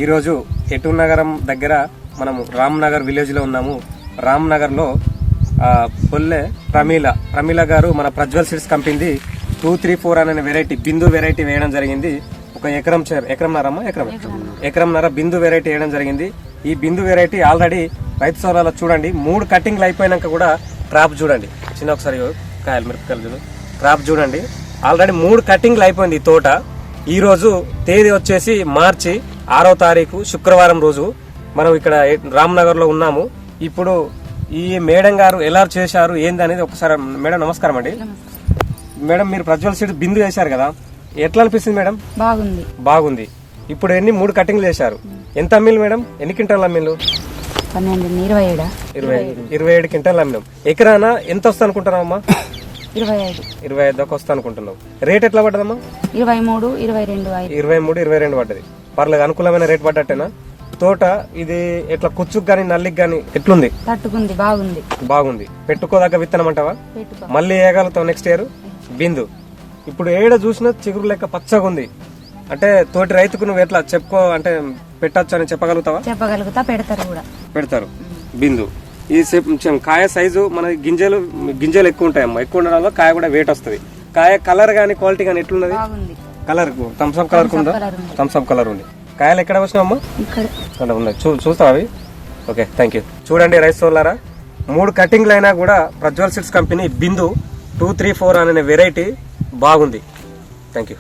ఈరోజు ఎటూర్ నగరం దగ్గర మనము రామ్ నగర్ విలేజ్ లో ఉన్నాము. రామ్ నగర్ లో పొల్లె ప్రమీల గారు మన ప్రజ్వల్ సీడ్స్ కంపెనీ 234 అనే వెరైటీ బిందు వెరైటీ వేయడం జరిగింది. ఒక ఎకరంన్నర బిందు వెరైటీ వేయడం జరిగింది. ఈ బిందు వెరైటీ ఆల్రెడీ రైతు సోలాలో చూడండి 3 కటింగ్లు అయిపోయినాక కూడా క్రాప్ చూడండి. చిన్న ఒకసారి కాయలు మిరపకాయలు క్రాప్ చూడండి. ఆల్రెడీ 3 కటింగ్లు అయిపోయింది ఈ తోట. ఈ రోజు తేదీ వచ్చేసి మార్చి 6వ తారీఖు శుక్రవారం రోజు మనం ఇక్కడ రామ్నగర్ లో ఉన్నాము. ఇప్పుడు ఈ మేడం గారు ఎలా చేశారు ఏంది అనేది ఒకసారి. మేడం నమస్కారం అండి. మేడం మీరు ప్రజ్వల్ సీడ్ బిందు వేశారు కదా, ఎట్లా అనిపిస్తుంది మేడం? బాగుంది. ఇప్పుడు 3 కటింగ్లు చేశారు. ఎంత అమ్మిలు మేడం? ఎన్ని క్వింటాలు అమ్మిలు? 27 క్వింటాలు అమ్మినాం. ఎకరానా ఎంత వస్తా అనుకుంటున్నావు అమ్మా? 25 దాకా వస్తా అనుకుంటున్నావు. రేట్ ఎట్లా పడ్డదమ్మా? 23-22 పడ్డది. పర్లేదు, అనుకూలమైన రేట్ పడ్డట్టేనా? తోట ఇది ఎట్లా కుచ్చుకు గానీ నల్లికి గానీ ఎట్లుంది? బాగుంది. పెట్టుకోదాకా విత్తనం అంటావా? మళ్ళీ వేయగలుగుతావు నెక్స్ట్ ఇయర్ బిందు. ఇప్పుడు ఏడ చూసినా చిగురు లెక్క పచ్చగా ఉంది. అంటే తోటి రైతుకు నువ్వు ఎట్లా చెప్పుకో అంటే పెట్టచ్చు అని చెప్పగలుగుతావా? పెడతారు బిందు. ఈ కాయ సైజు మన గింజలు ఎక్కువ ఉంటాయమ్మా. ఎక్కువ ఉండడం వల్ల కాయ కూడా వెయిట్ వస్తుంది. కాయ కలర్ గానీ క్వాలిటీ గానీ ఎట్లున్నది? కలర్ థమ్స్అప్ కలర్ ఉందా? థమ్స్అప్ కలర్ ఉంది. కాయలు ఎక్కడ వచ్చినావమ్మా? ఇక్కడ ఉన్నాయి. చూస్తావా అవి? Okay, thank you. చూడండి రైతు సోదరులారా, 3 కటింగ్లు అయినా కూడా ప్రజ్వల్ సీడ్స్ కంపెనీ బిందు 234 అనే వెరైటీ బాగుంది. Thank you.